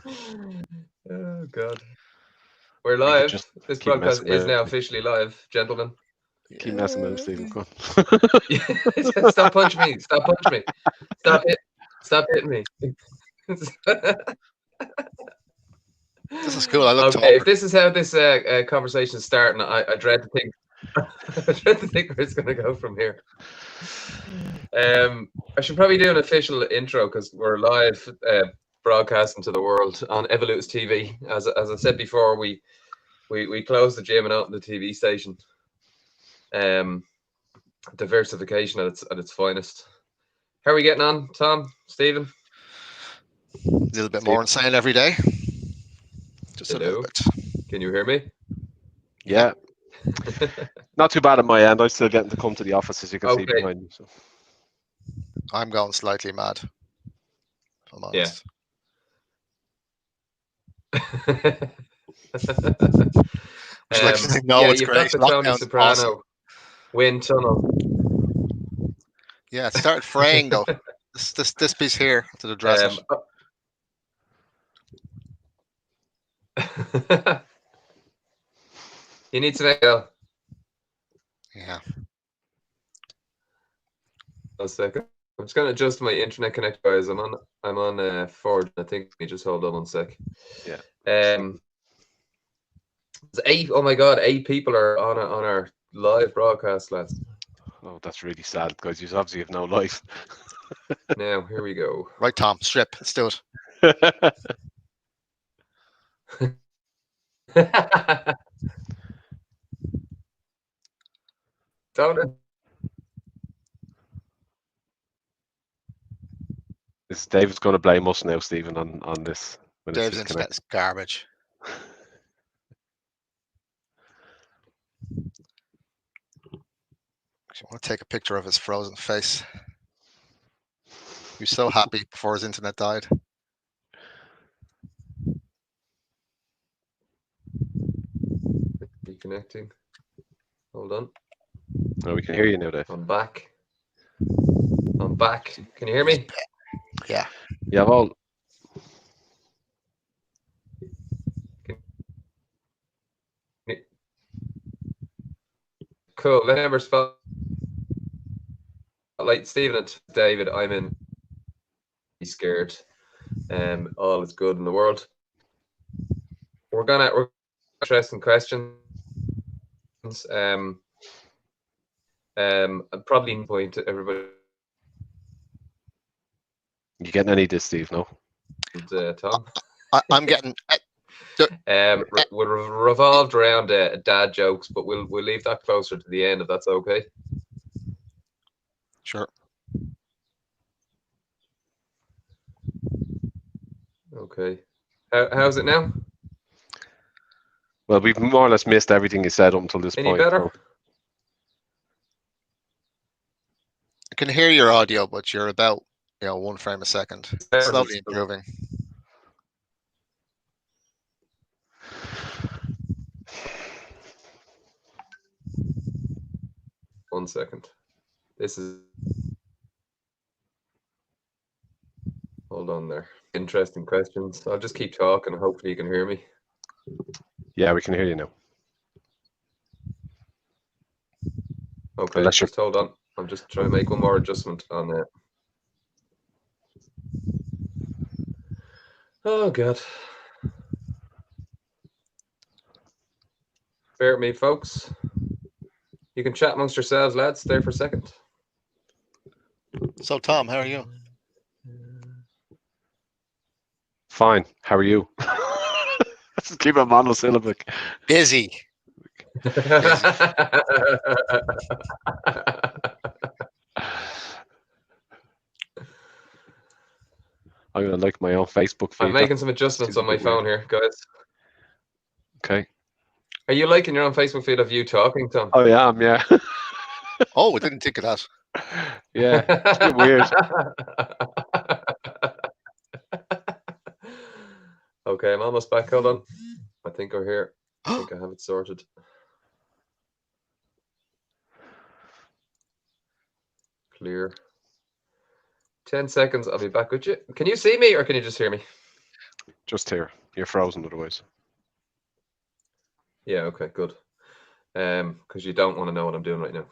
Oh God. We're We could live. just This keep broadcast messing is with now him. officially live, gentlemen. Keep messing with him, Stephen. Come Yeah. Stop punching me. Stop punching me. Stop hitting me. This is cool. I look Okay, if taller. this is how this conversation is starting, I dread to think. I dread to think where it's going to go from here. I should probably do an official intro because we're live broadcasting to the world on Evolutis.ie. As I said before, we closed the gym and opened the TV station. Diversification at its finest. How are we getting on, Tom, Stephen? A little bit more insane every day. Just Hello. a little bit. Can you hear me? Yeah. Not too bad at my end. I'm still getting to come to the office, as you can see Okay. behind me. So. I'm going slightly mad, if I'm honest. Would you like to say, no, it's you've great. got the Tony Lockdown's Soprano awesome. wind tunnel. Yeah, it started fraying though. This piece here to the dresser. You need some ale. Yeah. 1 second. I'm just going to adjust my internet connection, guys. I'm on 4G. I think you just hold on 1 sec. Yeah. There's 8. Oh my God, 8 people are on our live broadcast, lads. Oh, that's really sad, guys. You obviously have no life. Now here we go. Right, Tom. Strip. Let's do it. Don't it? Is David's going to blame us now, Stephen, on this? When Dave's internet is garbage. I want to take a picture of his frozen face. He was so happy before his internet died. Reconnecting. Hold on. Oh, we can hear you now, Dave. I'm back. Can you hear me? Yeah. Yeah, well. Cool. Let me spotlight Stephen and David. I'm in. Be scared. All is good in the world. We're interesting questions. Probably point to everybody. You getting any of this, Steve? No. And, Tom. I'm getting. We're revolved around dad jokes, but we'll leave that closer to the end if that's okay. Sure. Okay. How's it now? Well, we've more or less missed everything you said up until this Any point. better? So. I can hear your audio, but you're about 1 frame a second. Slowly improving. One second. This is. Hold on there. Interesting questions. I'll just keep talking. Hopefully you can hear me. Yeah, we can hear you now. Okay, just hold on. I'm just trying to make one more adjustment on that. Oh, God. Bear with me, folks. You can chat amongst yourselves, lads. Stay for a second. So, Tom, how are you? Fine. How are you? Let's keep it monosyllabic. Busy. I'm going to like my own Facebook feed. I'm making some adjustments on my phone here, guys. Okay. Are you liking your own Facebook feed of you talking, Tom? Oh, yeah, yeah. Oh, I didn't think of that. Yeah, it's a bit weird. Okay, I'm almost back. Hold on. I think we're here. I think I have it sorted. Clear. 10 seconds. I'll be back with you. Can you see me or can you just hear me? Just here. You're frozen otherwise. Yeah, okay, good. Because you don't want to know what I'm doing right now.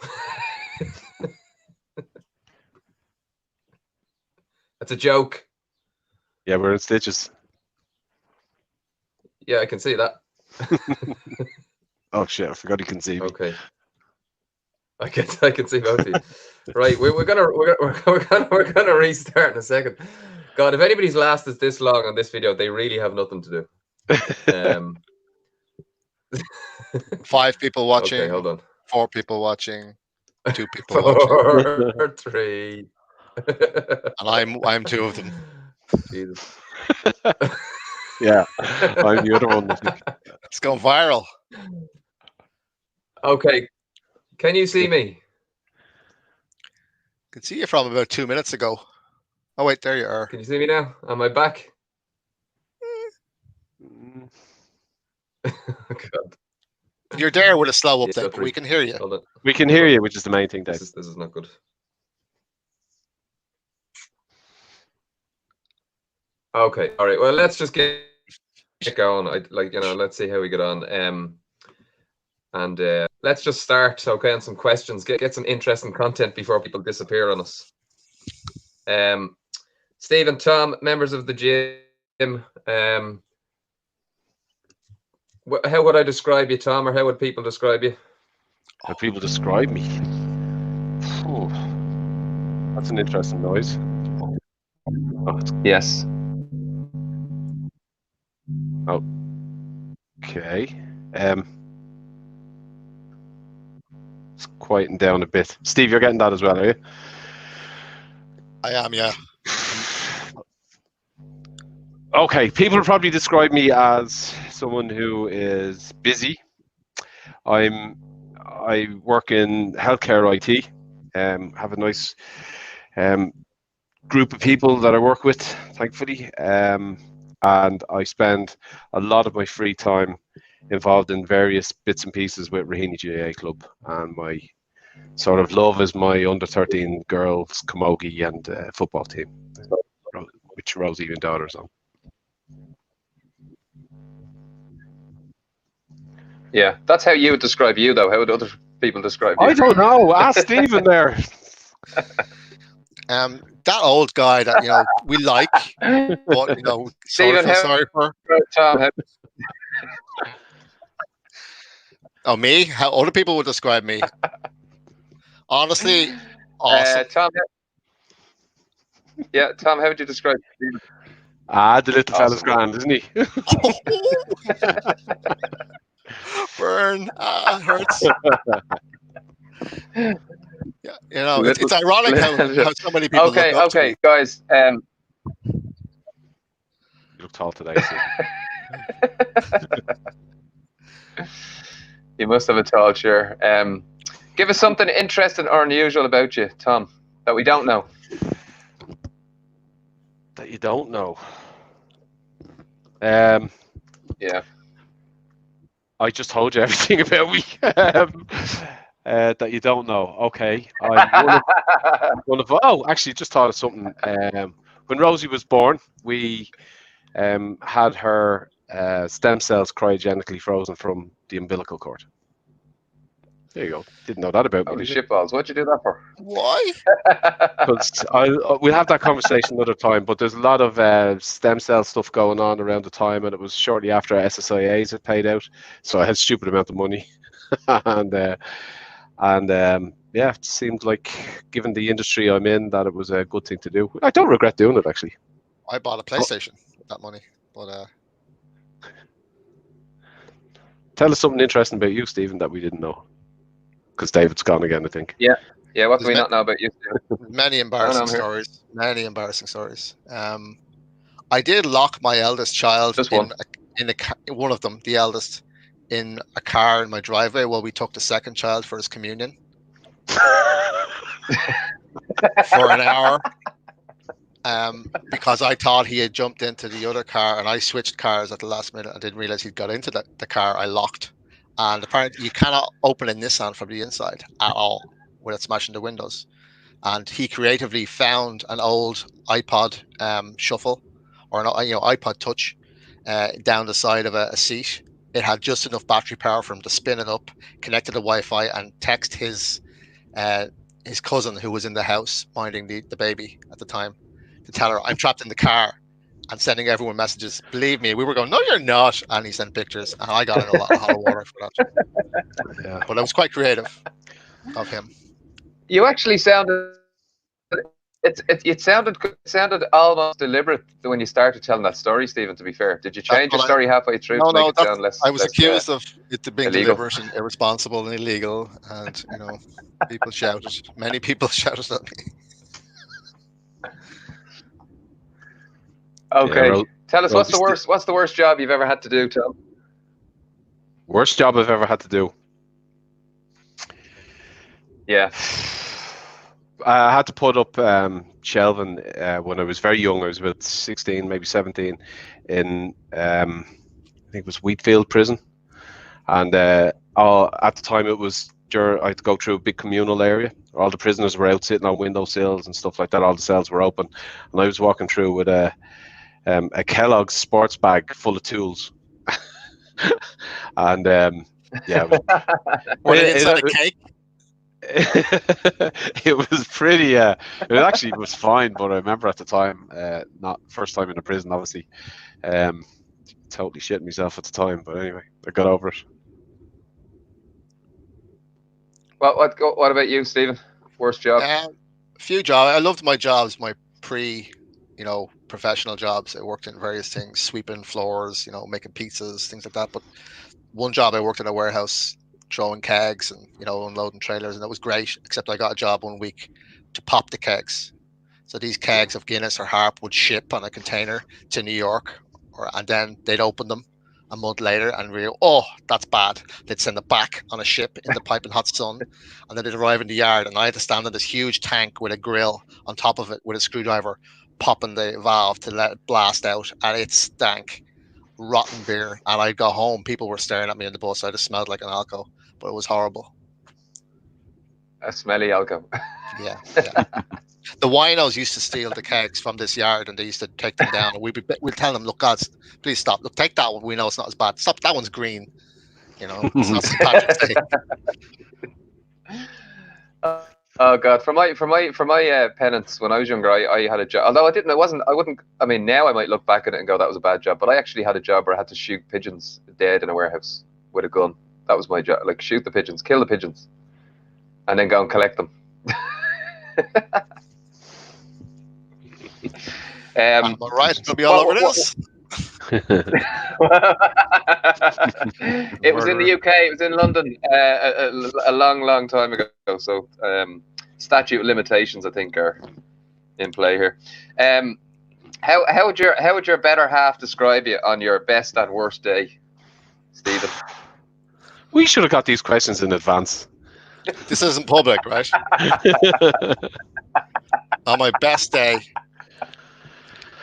That's a joke. Yeah, we're in stitches. Yeah, I can see that. Oh shit! I forgot you can see me. Okay. I can see both of you. Right, we're gonna restart in a second. God, if anybody's lasted this long on this video, they really have nothing to do. 5 people watching. Okay, hold on. 4 people watching. 2 people watching. 4, 3. And I'm 2 of them. Jesus. Yeah, I'm the other one. I think. It's going viral. Okay, can you see me? I can see you from about 2 minutes ago. Oh wait, there you are. Can you see me now? Am I back? God. You're there with a slow Yeah, update, but we can hear you. Hold on. We can hear you, which is the main thing, Dave. This is not good. Okay, all right. Well, let's just get going. Let's see how we get on. And let's just start. Okay, on some questions. Get some interesting content before people disappear on us. Steve and Tom, members of the gym. How would I describe you, Tom, or how would people describe you? How people describe me? Oh, that's an interesting noise. Oh, Yes. okay. It's quieting down a bit. Steve, you're getting that as well, are you? I am, yeah. Okay, people would probably describe me as someone who is busy. I work in healthcare IT. Have a nice group of people that I work with, thankfully, and I spend a lot of my free time involved in various bits and pieces with Raheny GAA Club, and my sort of love is my under 13 girls camogie and football team, which Rosie and daughter's on. Yeah, that's how you would describe you, though. How would other people describe you? I don't know. Ask Stephen there. That old guy that we like, but Stephen, sorry for. Tom, Oh, me? How other people would describe me? Honestly, awesome. Tom. Yeah, Tom, how would you describe Stephen? The little fella's grand, isn't he? Burn. Hurts. Yeah, it's ironic how so many people. Okay, guys. You look tall today. You must have a tall chair. Give us something interesting or unusual about you, Tom, that we don't know. That you don't know. Yeah. I just told you everything about me. That you don't know. Okay. Actually, just thought of something. When Rosie was born, we had her stem cells cryogenically frozen from the umbilical cord. There you go. Didn't know that about me. Shitballs. What'd you do that for? Why? Because we'll have that conversation another time. But there's a lot of stem cell stuff going on around the time, and it was shortly after SSIAs had paid out, so I had a stupid amount of money, and yeah, it seemed like, given the industry I'm in, that it was a good thing to do. I don't regret doing it, actually. I bought a PlayStation with that money, but tell us something interesting about you, Stephen, that we didn't know. Because David's gone again, I think. Yeah. What do we not know about you? Many embarrassing stories. Many embarrassing stories. I did lock my eldest child one of them, the eldest, in a car in my driveway while we took the second child for his communion for an hour. Because I thought he had jumped into the other car, and I switched cars at the last minute. I didn't realize he'd got into the car I locked. And apparently you cannot open a Nissan from the inside at all without smashing the windows. And he creatively found an old iPod Shuffle or an iPod Touch down the side of a seat. It had just enough battery power for him to spin it up, connect to the Wi-Fi, and text his cousin who was in the house minding the baby at the time to tell her, I'm trapped in the car, and sending everyone messages. Believe me, we were going, no, you're not. And he sent pictures, and I got in a lot of hot water for that. Yeah. But it was quite creative of him. You actually sounded. It sounded almost deliberate when you started telling that story, Stephen. To be fair, did you change your story halfway through to make it sound less? I was accused of it being illegal. deliberate and irresponsible and illegal, and people shouted. Many people shouted at me. Okay, Yeah, tell us what's the worst job you've ever had to do, Tom? Worst job I've ever had to do. Yeah. I had to put up shelving when I was very young. I was about 16, maybe 17, in I think it was Wheatfield Prison, and at the time it was I had to go through a big communal area. All the prisoners were out sitting on windowsills and stuff like that. All the cells were open, and I was walking through with a Kellogg's sports bag full of tools, and yeah, inside a cake. It was pretty. It actually was fine, but I remember at the time, not first time in a prison, obviously, totally shitting myself at the time. But anyway, I got over it. What about you, Stephen? Worst job? A few jobs. I loved my jobs, my professional jobs. I worked in various things, sweeping floors, making pizzas, things like that. But one job, I worked in a warehouse, throwing kegs and unloading trailers, and that was great. Except I got a job one week to pop the kegs. So these kegs of Guinness or Harp would ship on a container to New York, and then they'd open them a month later and realize, oh, that's bad. They'd send it back on a ship in the piping hot sun, and then they'd arrive in the yard, and I had to stand in this huge tank with a grill on top of it with a screwdriver, popping the valve to let it blast out, and it stank rotten beer. And I got home, people were staring at me in the bus. I just smelled like an alco, but it was horrible. A smelly alco. Yeah. The winos used to steal the kegs from this yard, and they used to take them down, and we'd tell them, look, guys, please stop. Look, take that one. We know it's not as bad. Stop, that one's green. It's not St. Patrick's Day. Oh God! For my penance, when I was younger, I had a job. Although I mean, now I might look back at it and go, that was a bad job. But I actually had a job where I had to shoot pigeons dead in a warehouse with a gun. That was my job. Like, shoot the pigeons, kill the pigeons, and then go and collect them. All right, it'll be all over this. It was in the UK. It was in London a long time ago. So statute of limitations, I think, are in play here. How would your better half describe you on your best and worst day, Stephen? We should have got these questions in advance. This isn't public, right? On my best day,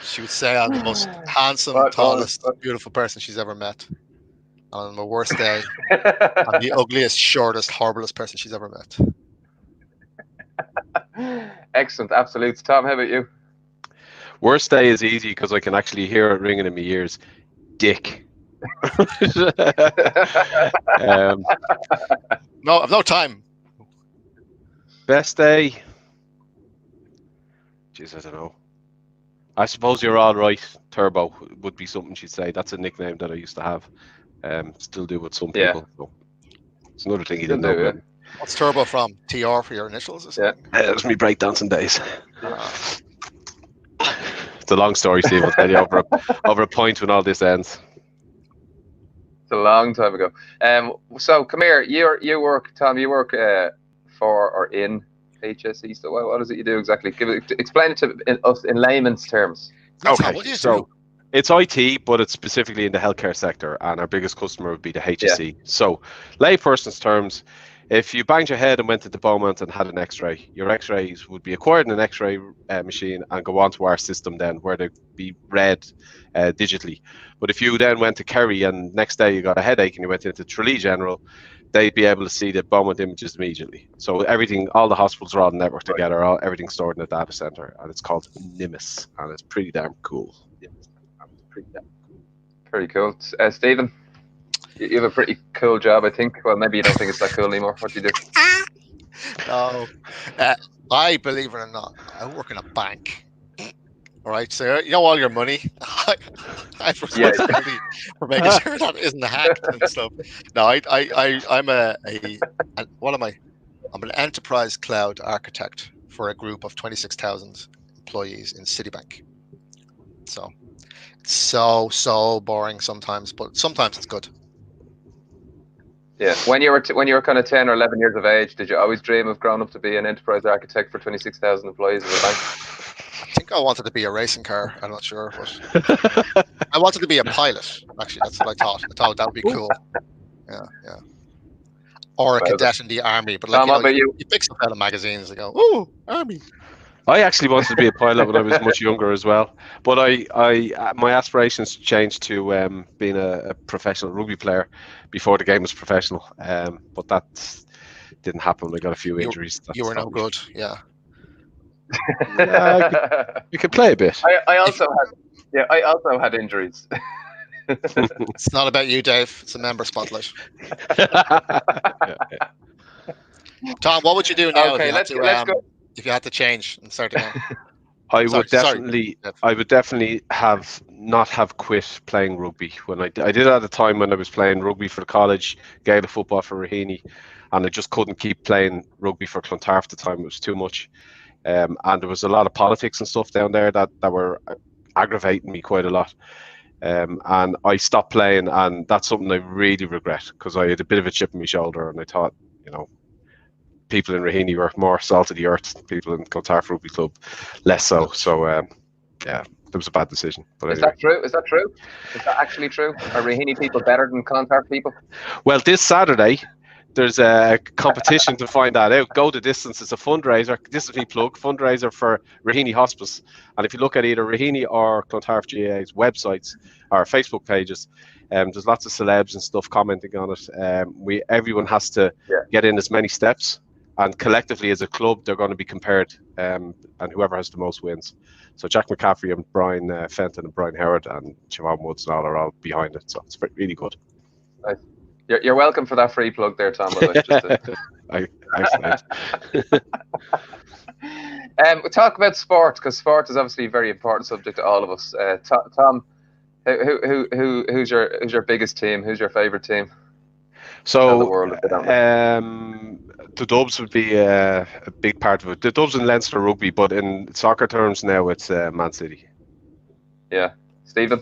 she would say I'm the most handsome, tallest, beautiful person she's ever met. On my worst day, I'm the ugliest, shortest, horriblest person she's ever met. Excellent, absolutes. Tom, how about you? Worst day is easy because I can actually hear it ringing in my ears. Dick. No, I've no time. Best day. Jeez, I don't know. I suppose you're all right. Turbo would be something she'd say. That's a nickname that I used to have. Still do with some people. Yeah. So it's another thing you didn't know. Yeah. What's Turbo from? TR for your initials or something? Yeah, it was me breakdancing days. It's a long story, Steve. I'll tell you over a point when all this ends. It's a long time ago. So come here. You work, Tom. You work for or in HSE. So what is it you do exactly? Explain it to us in layman's terms. Okay, so it's IT, but it's specifically in the healthcare sector, and our biggest customer would be the HSE. Yeah. So, layperson's terms, if you banged your head and went into Beaumont and had an X-ray, your X-rays would be acquired in an X-ray machine and go onto our system then, where they'd be read digitally. But if you then went to Kerry and next day you got a headache and you went into Tralee General, they'd be able to see the Beaumont images immediately. So all the hospitals are all networked together, everything's stored in a data center, and it's called NIMIS, and it's pretty damn cool. Yeah, Very cool. Stephen, you have a pretty cool job, I think. Well, maybe you don't think it's that cool anymore. What do you do? No, I, believe it or not, I work in a bank. All right, so you know all your money. I have responsibility for making sure that isn't hacked and stuff. No, I'm what am I? I'm an enterprise cloud architect for a group of 26,000 employees in Citibank. So it's so boring sometimes, but sometimes it's good. Yeah. When you were kind of 10 or 11 years of age, did you always dream of growing up to be an enterprise architect for 26,000 employees of a bank? I think I wanted to be a racing car. I'm not sure, but I wanted to be a pilot. Actually, that's what I thought. I thought that would be cool. Yeah. Or a cadet in the army. But Tom, you pick stuff out of magazines and go, "Oh, army." I actually wanted to be a pilot when I was much younger as well, but my aspirations changed to being a professional rugby player before the game was professional. But that didn't happen. I got a few injuries. You were no good. Yeah. You could play a bit. I also had injuries. It's not about you, Dave. It's a member spotlight. Tom, what would you do now let's go. if you had to change and start again? I would definitely not have quit playing rugby. When I did at the time when I was playing rugby for the college, Gaelic football for Raheny, and I just couldn't keep playing rugby for Clontarf at the time. It was too much. And there was a lot of politics and stuff down there that were aggravating me quite a lot. And I stopped playing, and that's something I really regret, because I had a bit of a chip on my shoulder, and I thought, people in Raheny were more salt of the earth. People in Clontarf Rugby Club, less so. So, yeah, it was a bad decision. But Is that true? Is that true? Is that actually true? Are Raheny people better than Clontarf people? Well, this Saturday, there's a competition to find that out. Go the Distance. It's a fundraiser. This is me plug. Fundraiser for Raheny Hospice. And if you look at either Raheny or Clontarf GAA's websites or Facebook pages, there's lots of celebs and stuff commenting on it. Everyone has to get in as many steps, and collectively as a club, they're going to be compared, and whoever has the most wins. So Jack McCaffrey and Brian Fenton and Brian Howard and Siobhan Woods and all are all behind it. So it's really good. Nice. You're welcome for that free plug there, Tom, by the way. We'll talk about sport, because sport is obviously a very important subject to all of us. Tom, who's your biggest team? Who's your favourite team? So the Dubs would be a big part of it. The Dubs in Leinster rugby, but in soccer terms now it's Man City. Yeah. Stephen?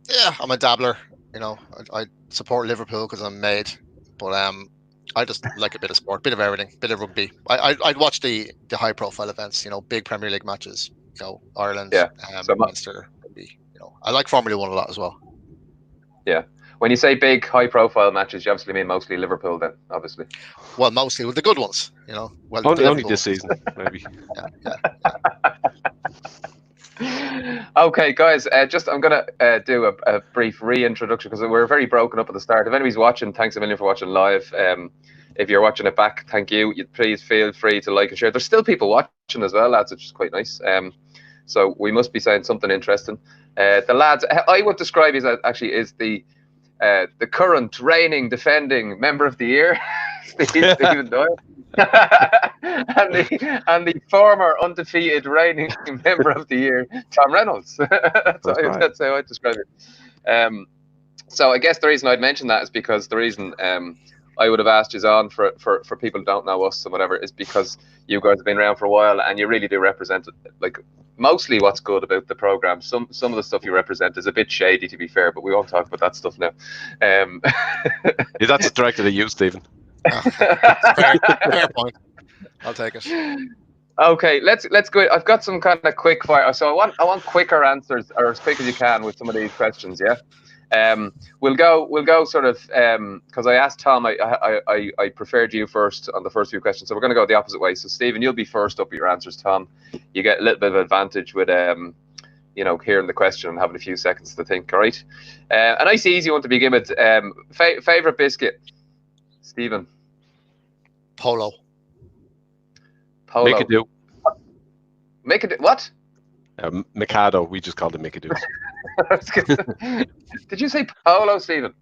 Yeah, I'm a dabbler. I support Liverpool because I'm made, but I just like a bit of sport, bit of everything, bit of rugby. I'd watch the high profile events, big Premier League matches, Ireland, Munster, rugby. I like Formula 1 a lot as well. Yeah. When you say big high profile matches, you obviously mean mostly Liverpool then, obviously. Well, mostly with the good ones, Well, only this season, maybe. Okay, guys, I'm going to do a brief reintroduction, because we're very broken up at the start. If anybody's watching, thanks a million for watching live. If you're watching it back, thank you. Please feel free to like and share. There's still people watching as well, lads, which is quite nice. So we must be saying something interesting. The lads, I would describe you as actually is the current reigning, defending member of the year, Stephen Doyle. and the former undefeated reigning member of the year, Tom Reynolds. That's how I describe it. So I guess the reason I'd mention that is because the reason I would have asked you on for people who don't know us and whatever is because you guys have been around for a while and you really do represent like mostly what's good about the program. Some of the stuff you represent is a bit shady, to be fair, but we won't talk about that stuff now. That's directed at you, Stephen. Fair point. I'll take it. Okay, let's go. I've got some kind of quick fire. So I want quicker answers, or as quick as you can with some of these questions. Yeah. We'll go sort of because I asked Tom. I preferred you first on the first few questions, so we're going to go the opposite way. So Stephen, you'll be first up with your answers. Tom, you get a little bit of advantage with hearing the question and having a few seconds to think. All right. A nice easy one to begin with. Favorite biscuit, Stephen. Polo. Mikado. Mikado. What? Mikado. We just called it Mikado. Did you say polo, Stephen?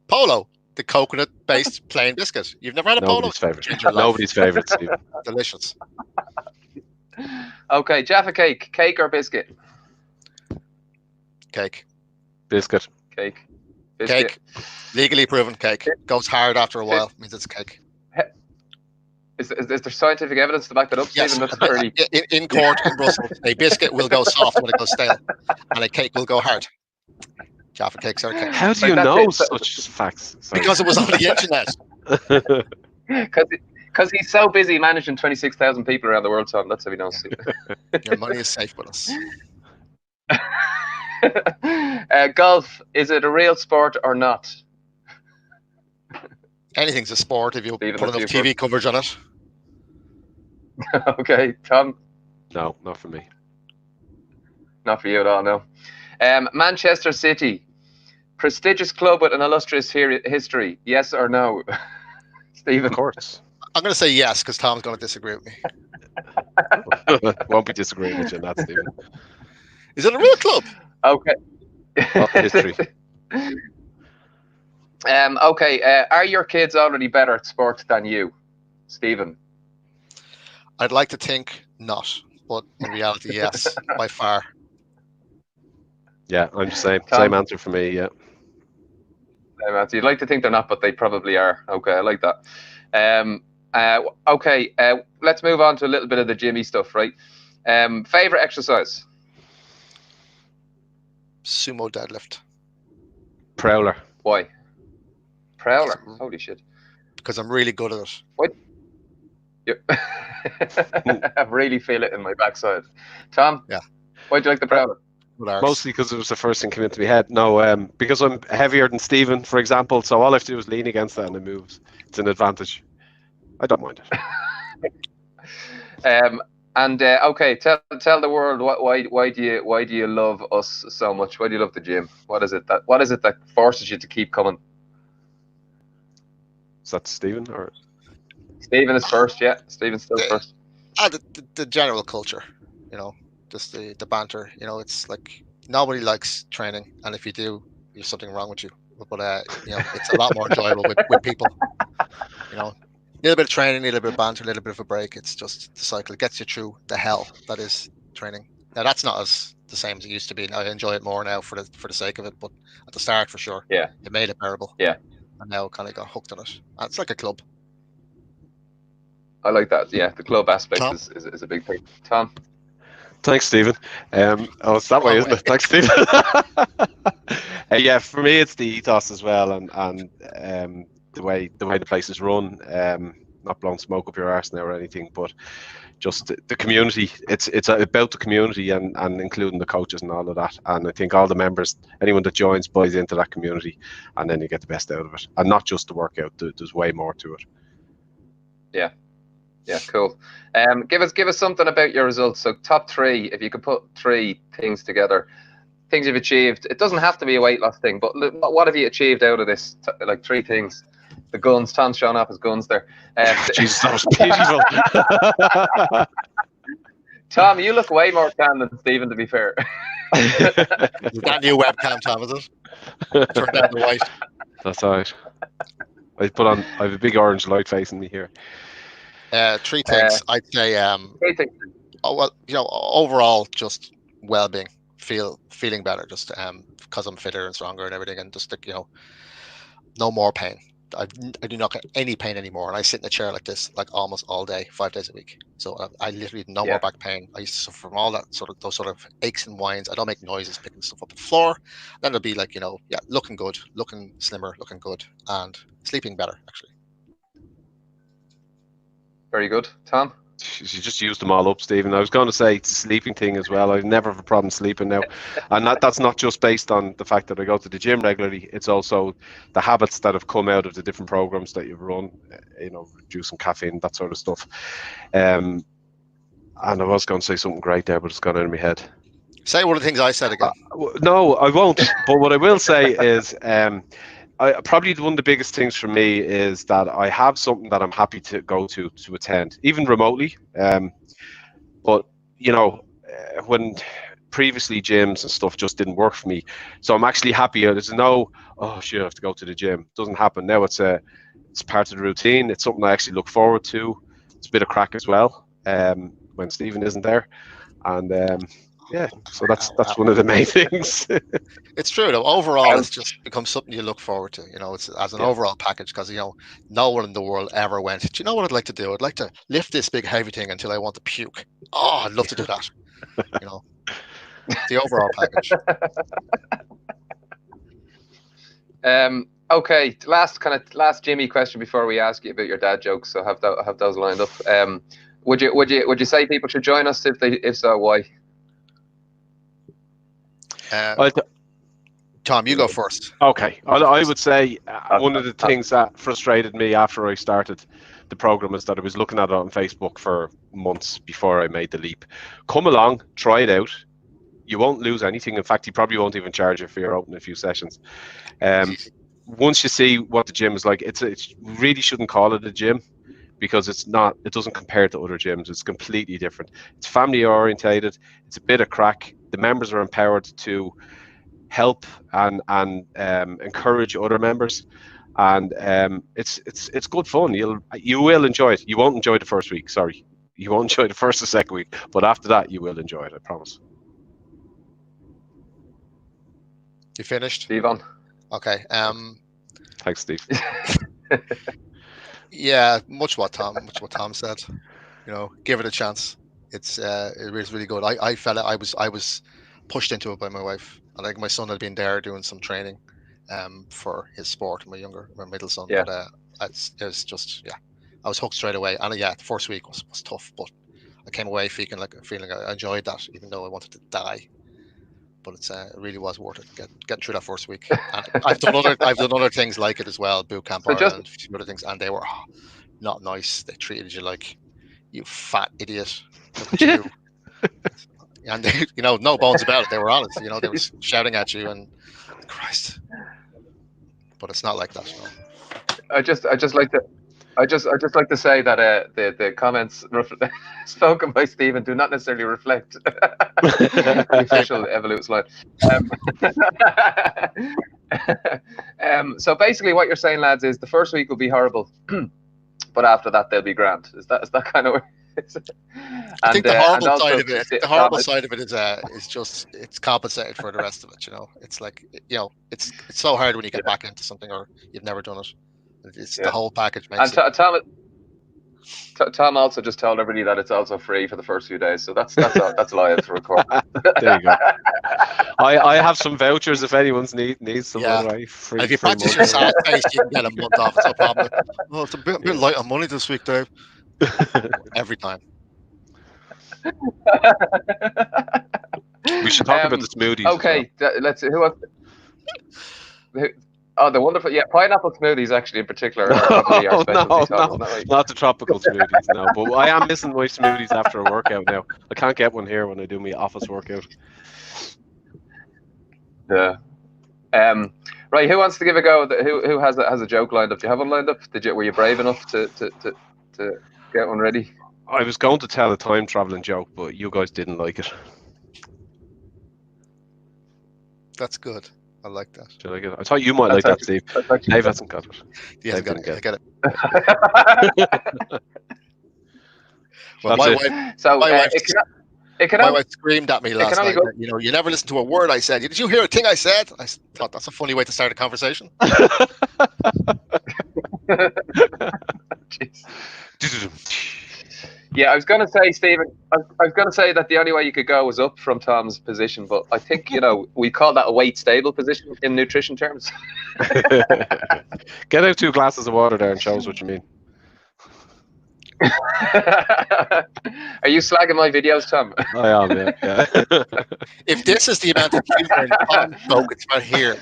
Polo, the coconut-based plain biscuit. You've never had a polo? Nobody's favorite. Change your life. Nobody's favorite, Stephen. Delicious. Okay, Jaffa cake. Cake or biscuit? Cake. Biscuit. Cake. Biscuit. Cake. Legally proven cake. Goes hard after a while. Means it's cake. Is there scientific evidence to back that up, Yes. Stephen? That's pretty... In court in Brussels, a biscuit will go soft when it goes stale, and a cake will go hard. Jaffa cakes are cake. How do you know such facts? Sorry. Because it was on the internet. Because he's so busy managing 26,000 people around the world, Tom. That's how he knows. Your money is safe with us. Golf, is it a real sport or not? Anything's a sport if you Stephen, put enough TV coverage on it. Okay, Tom? No, not for me. Not for you at all, no. Manchester City, prestigious club with an illustrious history, yes or no? Stephen? Of course. I'm going to say yes, because Tom's going to disagree with me. Won't be disagreeing with you on that, Stephen. Is it a real club? Okay. History. Okay, are your kids already better at sport than you, Stephen? I'd like to think not, but in reality, yes, by far. Yeah, I'm the same. Tom? Same answer for me, yeah. You'd like to think they're not, but they probably are. Okay, I like that. Okay, let's move on to a little bit of the Jimmy stuff, right? Favorite exercise? Sumo deadlift. Prowler. Why? Prowler. Holy shit. Because I'm really good at it. What? I really feel it in my backside. Tom? Yeah. Why'd you like the prowler? Mostly because it was the first thing came into my head. No, because I'm heavier than Stephen, for example, so all I have to do is lean against that and it moves. It's an advantage. I don't mind it. Okay, tell the world why do you love us so much? Why do you love the gym? What is it that forces you to keep coming? Is that Stephen or? Stephen is first, yeah. Stephen's still first. The general culture, just the banter. It's like nobody likes training, and if you do, there's something wrong with you. But it's a lot more enjoyable with people. A little bit of training, a little bit of banter, a little bit of a break. It's just the cycle. It gets you through the hell that is training. Now that's not as the same as it used to be. I enjoy it more now for the sake of it. But at the start, for sure, yeah, it made it bearable. Yeah, and now kind of got hooked on it. And it's like a club. I like that. Yeah, the club aspect is a big thing. Tom? Thanks, Stephen. It's that way, isn't it? Thanks, Stephen. Yeah, for me, it's the ethos as well, and the way the place is run. Not blowing smoke up your arse now or anything, but just the community. It's about the community and including the coaches and all of that. And I think all the members, anyone that joins, buys into that community, and then you get the best out of it. And not just the workout. There's way more to it. Yeah. Yeah, cool. Give us something about your results. So top 3, if you could put 3 things together, things you've achieved. It doesn't have to be a weight loss thing, but what have you achieved out of this? Like 3 things. The guns. Tom's showing off his guns there. Jesus, that was beautiful. Tom, you look way more tan than Stephen, to be fair. Is that new webcam, Tom, is it? Turn down the white. That's all right. I have a big orange light facing me here. 3 things. I'd say 3 things. Overall, just well-being, feeling better, just because I'm fitter and stronger and everything, and just no more pain. I do not get any pain anymore, and I sit in a chair like this like almost all day, 5 days a week. So I literally no more back pain. I used to suffer from all that those sort of aches and whines. I don't make noises picking stuff up the floor. Then it'll be like looking good, looking slimmer, looking good, and sleeping better actually. Very good. Tom? You just used them all up, Stephen. I was going to say it's a sleeping thing as well. I never have a problem sleeping now. And that's not just based on the fact that I go to the gym regularly. It's also the habits that have come out of the different programs that you've run, reducing caffeine, that sort of stuff. And I was going to say something great there, but it's gone out of my head. Say one of the things I said again. No, I won't. But what I will say is probably one of the biggest things for me is that I have something that I'm happy to go to attend, even remotely. But when previously gyms and stuff just didn't work for me. So I'm actually happy. There's no, oh shit, I have to go to the gym. It doesn't happen now. It's part of the routine. It's something I actually look forward to. It's a bit of crack as well when Stephen isn't there, and yeah, so that's one of the main things. It's true though. Overall, it's just become something you look forward to. You know, it's as an overall package, because you know, no one in the world ever went, do you know what I'd like to do? I'd like to lift this big heavy thing until I want to puke. Oh, I'd love to do that. You know, the overall package. Okay, last Jimmy question before we ask you about your dad jokes. So have those lined up. Would you say people should join us? If so, why? Tom, you go first. Okay, I would say one of the things that frustrated me after I started the program is that I was looking at it on Facebook for months before I made the leap. Come along, try it out. You won't lose anything. In fact, you probably won't even charge you for your opening a few sessions. Once you see what the gym is like, it really shouldn't call it a gym, because it's not. It doesn't compare to other gyms. It's completely different. It's family orientated. It's a bit of crack. The members are empowered to help and encourage other members, and it's good fun. You will enjoy it. You won't enjoy the first week. Sorry, you won't enjoy the first or second week, but after that, you will enjoy it. I promise. You finished? Steve on. Okay. Thanks, Steve. Yeah, much what Tom said. You know, give it a chance. It was really good. I felt it. I was pushed into it by my wife. I think my son had been there doing some training for his sport. My middle son. Yeah. But it was just I was hooked straight away. And the first week was tough, but I came away feeling like I enjoyed that, even though I wanted to die. But it really was worth it. Get through that first week. And I've done other things like it as well, boot camp and a few other things, and they were not nice. They treated you like, you fat idiot. Look at you. And they, no bones about it. They were honest. They were shouting at you, and Christ. But it's not like that. I just like to say that the comments spoken by Stephen do not necessarily reflect the official Evolutis line. So basically, what you're saying, lads, is the first week will be horrible, but after that they'll be grand. Is that kind of where? I think the horrible side of it is just it's compensated for the rest of it. It's like it's so hard when you get back into something or you've never done it. It's the whole package makes it. Tom also just told everybody that it's also free for the first few days, so that's live to record. There you go. I have some vouchers if anyone's needs some. Free, if you practice your sad face, you can get a month off. It's no problem. Oh, it's a bit light on money this week, Dave. Every time. We should talk about the smoothies. Okay, let's see. Who else? Oh, the wonderful, pineapple smoothies actually in particular are probably our specialty. Not the tropical smoothies, no. But I am missing my smoothies after a workout now. I can't get one here when I do my office workout. Yeah. Right, who wants to give a go? Who has a joke lined up? Do you have one lined up? Were you brave enough to get one ready? I was going to tell a time traveling joke, but you guys didn't like it. That's good. I like that. Do you like it? I thought you might like that, Steve. Dave hasn't got it. He hasn't got it. I get it. Well, my wife screamed at me last night. You never listened to a word I said. Did you hear a thing I said? I thought that's a funny way to start a conversation. Yeah, I was going to say, Stephen, I was going to say that the only way you could go was up from Tom's position, but I think, we call that a weight stable position in nutrition terms. Get out 2 glasses of water there and show us what you mean. Are you slagging my videos, Tom? I am, yeah. If this is the amount of humor in Tom's joke, it's not here.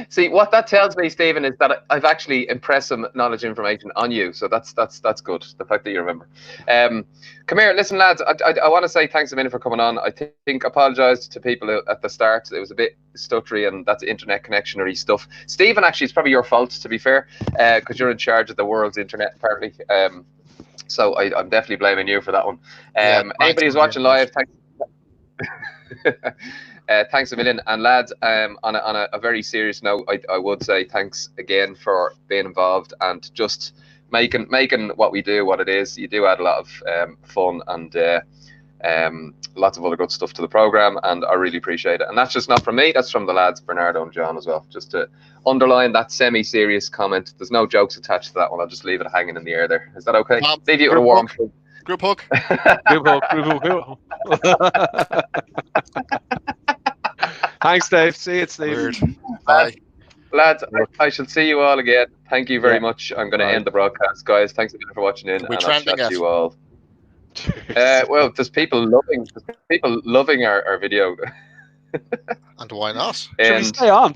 See, what that tells me, Stephen, is that I've actually impressed some knowledge information on you. So that's good. The fact that you remember. Come here, listen, lads. I want to say thanks a minute for coming on. I apologise to people at the start. It was a bit stuttery, and that's internet connection-y stuff. Stephen, actually, it's probably your fault, to be fair, because you're in charge of the world's internet, apparently. So I'm definitely blaming you for that one. Yeah, Anybody who's watching live, thanks. Thanks a million. And lads, on a very serious note, I would say thanks again for being involved and just making what we do what it is. You do add a lot of fun and lots of other good stuff to the program, and I really appreciate it. And that's just not from me, that's from the lads Bernardo and John as well. Just to underline that semi-serious comment, there's no jokes attached to that one. I'll just leave it hanging in the air there. Is that okay? Leave you with a warm group hug. Group hug. Thanks, Dave. See you, Steve. Weird. Bye. Lads, I shall see you all again. Thank you very much. I'm going to end the broadcast, guys. Thanks again for watching in, and I'll chat to you all. Well, there's people loving our video. And why not? Should we stay on?